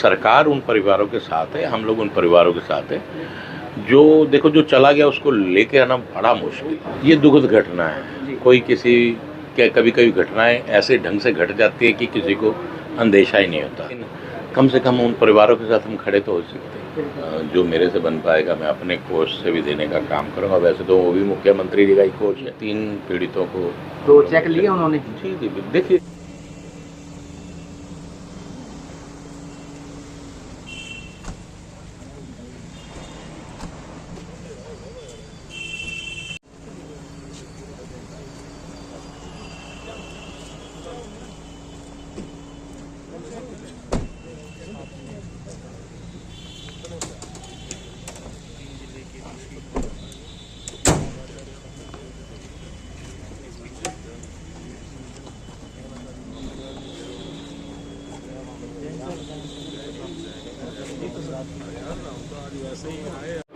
सरकार उन परिवारों के साथ है, हम लोग उन परिवारों के साथ है जो देखो जो चला गया उसको लेके आना बड़ा मुश्किल। ये दुखद घटना है। कोई किसी के कभी कभी घटनाएं ऐसे ढंग से घट जाती है कि किसी को अंदेशा ही नहीं होता। कम से कम उन परिवारों के साथ हम खड़े तो हो सकते हैं। जो मेरे से बन पाएगा मैं अपने कोष से भी देने का काम करूँगा। वैसे तो वो भी मुख्यमंत्री जी का ही कोष है। 3 पीड़ितों को तो चेक लिए उन्होंने? जी जी देखिए,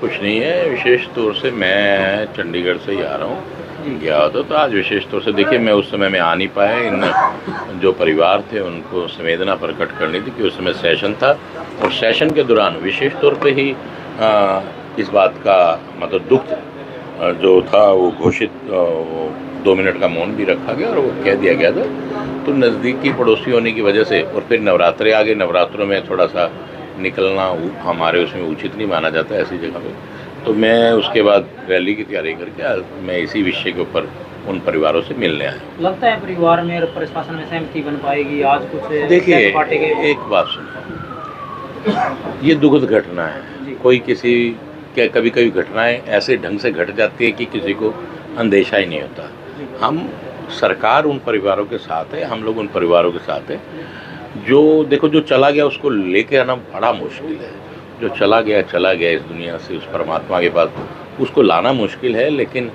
कुछ नहीं है विशेष तौर से। मैं चंडीगढ़ से ही आ रहा हूँ, गया होता तो आज विशेष तौर से देखिए मैं उस समय में आ नहीं पाया। इन जो परिवार थे उनको संवेदना प्रकट करनी थी कि उस समय सेशन था और सेशन के दौरान विशेष तौर पे ही इस बात का मतलब दुख जो था वो घोषित 2 मिनट का मौन भी रखा गया और वो कह दिया गया था। तो नज़दीकी पड़ोसी होने की वजह से और फिर नवरात्रे आ गए। नवरात्रों में थोड़ा सा निकलना हमारे उसमें उचित नहीं माना जाता ऐसी जगह पे। तो मैं उसके बाद रैली की तैयारी करके मैं इसी विषय के ऊपर उन परिवारों से मिलने आया। लगता है परिवार में और प्रशासन में सहमति बन पाएगी आज? कुछ देखिए एक बात सुनिए, ये दुखद घटना है। कोई किसी के कभी कभी घटनाएं ऐसे ढंग से घट जाती है कि किसी को अंदेशा ही नहीं होता। हम सरकार उन परिवारों के साथ है, हम लोग उन परिवारों के साथ है जो देखो जो चला गया उसको लेके आना बड़ा मुश्किल है। जो चला गया इस दुनिया से, उस परमात्मा के पास, उसको लाना मुश्किल है। लेकिन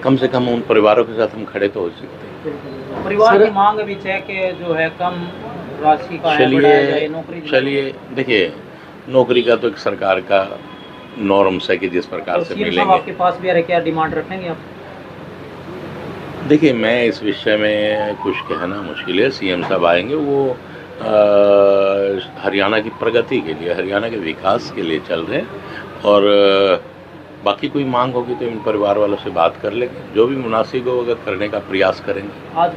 कम से कम उन परिवारों के साथ हम खड़े तो हो सकते हैं। परिवार की मांग भी चेक जो है कम राशि का है, नौकरी चलिए देखिए, नौकरी का तो एक सरकार का नॉर्म्स है कि जिस प्रकार से मिलेंगे। आपके पास भी आ रहे, क्या डिमांड रखेंगे आप? देखिए मैं इस विषय में कुछ कहना मुश्किल है। सीएम साहब आएंगे, वो हरियाणा की प्रगति के लिए, हरियाणा के विकास के लिए चल रहे हैं और बाकी कोई मांग होगी तो इन परिवार वालों से बात कर लेंगे। जो भी मुनासिब हो अगर करने का प्रयास करेंगे। आज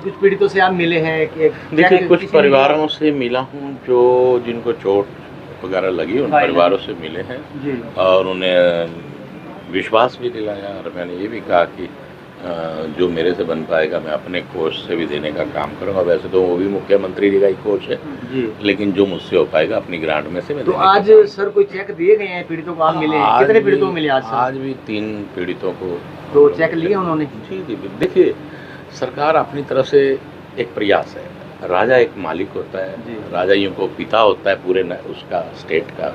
कुछ पीड़ितों से आप मिले हैं? देखिए कुछ परिवारों से मिला हूँ जो जिनको चोट वगैरह लगी, उन परिवारों से मिले हैं और उन्हें विश्वास भी दिलाया और मैंने ये भी कहा कि जो मेरे से बन पाएगा मैं अपने कोष से भी देने का काम करूँगा। वैसे तो वो भी मुख्यमंत्री जी का ही कोष है, लेकिन जो मुझसे हो पाएगा अपनी ग्रांट में से मैं। तो आज सर कोई चेक दिए गए हैं पीड़ितों को? आप मिले हैं? कितने पीड़ितों को मिले आज? आज भी 3 पीड़ितों को। तो चेक लिए उन्होंने? जी जी देखिए, सरकार अपनी तरफ से एक प्रयास है। राजा एक मालिक होता है, राजा यूँ को पिता होता है पूरे उसका स्टेट का,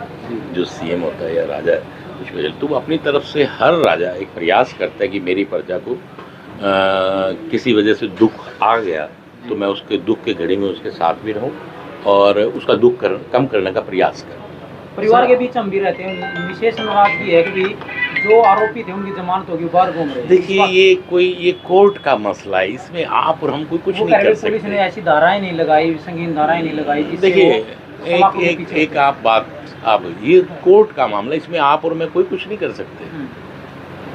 जो सीएम होता है या राजा कुछ वजह। तो अपनी तरफ से हर राजा एक प्रयास करता है कि मेरी प्रजा को किसी वजह से दुख आ गया तो मैं उसके दुख के घड़ी में उसके साथ भी रहूं और उसका दुख कम करने का प्रयास करूं। परिवार के बीच हम भी रहते हैं, विशेष नाराजगी है कि जो आरोपी थे उनकी जमानत होगी, बाहर घूम रहे हैं। देखिए ये कोर्ट का मसला है, इसमें आप और हम कुछ नहीं कर सकते। पुलिस ने ऐसी धाराएं नहीं लगाई, संगीन धाराएं नहीं लगाई। देखिए एक आप बात, आप ये कोर्ट का मामला, इसमें आप और मैं कोई कुछ नहीं कर सकते।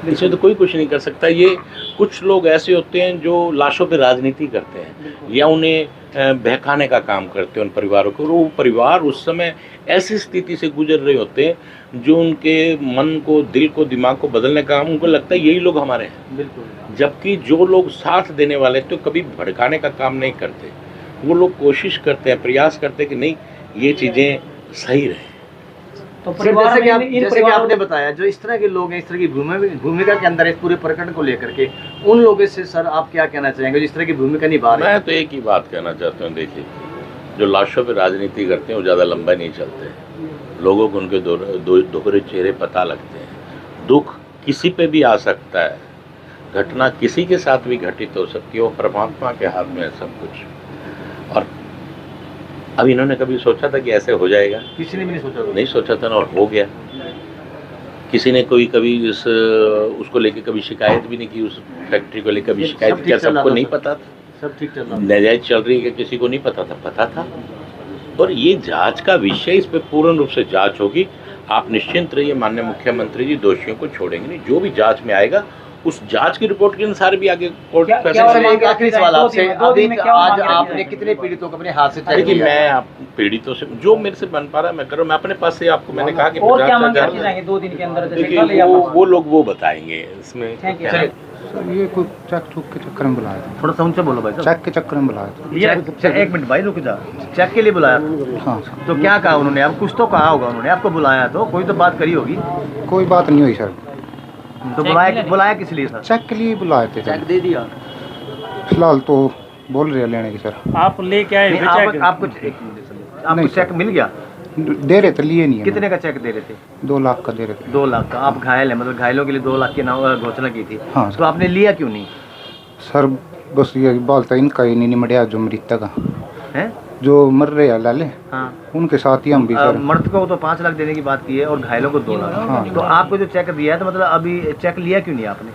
इसमें तो कोई कुछ नहीं कर सकता। ये कुछ लोग ऐसे होते हैं जो लाशों पे राजनीति करते हैं या उन्हें बहकाने का काम करते हैं उन परिवारों को। वो परिवार उस समय ऐसी स्थिति से गुजर रहे होते हैं जो उनके मन को, दिल को, दिमाग को बदलने का काम उनको लगता है यही लोग हमारे हैं। बिल्कुल। जबकि जो लोग साथ देने वाले तो कभी भड़काने का काम नहीं करते। वो लोग कोशिश करते हैं, प्रयास करते हैं कि नहीं ये चीज़ें सही रहे। तो जैसे कि आपने बताया, जो इस तरह के लोग हैं, इस तरह की भूमिका के अंदर इस पूरे प्रकरण को लेकर के, उन लोगों से सर आप क्या कहना चाहेंगे जो इस तरह की भूमिका निभा रहे हैं? मैं तो एक ही बात कहना चाहता हूँ, देखिए जो लाशों पे राजनीति करते हैं वो ज़्यादा लंबा नहीं चलते। लोगों को उनके दोहरे चेहरे पता लगते हैं। दुख किसी पे भी आ सकता है, घटना किसी के साथ भी घटित हो सकती है, वो परमात्मा के हाथ में है सब कुछ। और अब इन्होंने कभी सोचा था कि ऐसे हो जाएगा? किसी ने भी नहीं सोचा था ना, और हो गया। किसी ने कोई कभी उसको लेके कभी शिकायत भी नहीं की, उस फैक्ट्री को लेकर कभी शिकायत किया? सबको नहीं पता था, सब ठीक चल रहा, नाजायज चल रही है, किसी को नहीं पता था? पता था। और ये जांच का विषय, इस पे पूर्ण रूप से जांच होगी। आप निश्चिंत रहिए, माननीय मुख्यमंत्री जी दोषियों को छोड़ेंगे नहीं। जो भी जांच में आएगा उस जांच की रिपोर्ट के अनुसार भी आगे कोर्ट सर, एक आखिरी सवाल आपसे, अभी आज आपने कितने पीड़ितों को अपने हाथ से चेक देखिए, दिया? मैं आप पीड़ितों से जो मेरे से बन पा रहा है मैं कर रहा हूँ। मैं अपने पास से आपको मैंने कहा कि और क्या 50 मांग हजार, रखी जाएंगे 2 दिन के अंदर? जैसे देखिए कल या परसों? वो लोग वो बताएंगे इसमें Thank you. क्या है। सर ये कोई चेक चुक के चक्कर में बुलाया था, थोड़ा सा ऊंचा बोलो भाई साहब। चेक के चक्कर में बुलाया था। एक मिनट भाई, रुक जा। चेक के लिए बुलाया? हाँ सर, तो क्या कहा उन्होंने? अब कुछ तो कहा होगा उन्होंने, आपको बुलाया तो कोई तो बात करी होगी। कोई बात नहीं हुई सर, तो बुलाया किस लिए सर? चेक के लिए बुलाए थे सर। दे दिया? फिलहाल तो बोल रहे हैं लेने की सर। आप लेके आए नहीं, थे आपको चेक? आपको नहीं, चेक मिल गया? दे रहे थे, लिए नहीं है। कितने का चेक दे रहे थे? 2 लाख का दे रहे थे। 2 लाख का। आप घायल हैं, मतलब घायलों के लिए 2 लाख की घोषणा की थी। हाँ तो आपने लिया क्यों नहीं सर, बस ये बात था इनका ही नहीं निमड़िया, जो मृतक का है? जो मर रहे हैं लाले, हाँ, उनके साथ ही हम भी सर। मर्द को तो 5 लाख देने की बात की है और घायलों को 2 लाख। हाँ। तो आपको जो चेक दिया है, तो मतलब अभी चेक लिया क्यों नहीं आपने?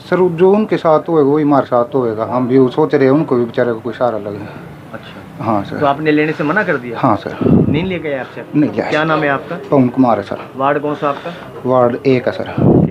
सर जो उनके साथ होएगा वही हमारे साथ होएगा। हम भी सोच रहे हैं उनको भी बेचारे को कोई सहारा लगे। अच्छा, हाँ तो सर। आपने लेने से मना कर दिया? हाँ सर, नहीं ले गए आप चेक? नहीं लिया। क्या नाम है आपका? पवन कुमार है सर, वार्ड कौन सा आपका? वार्ड 1 है सर।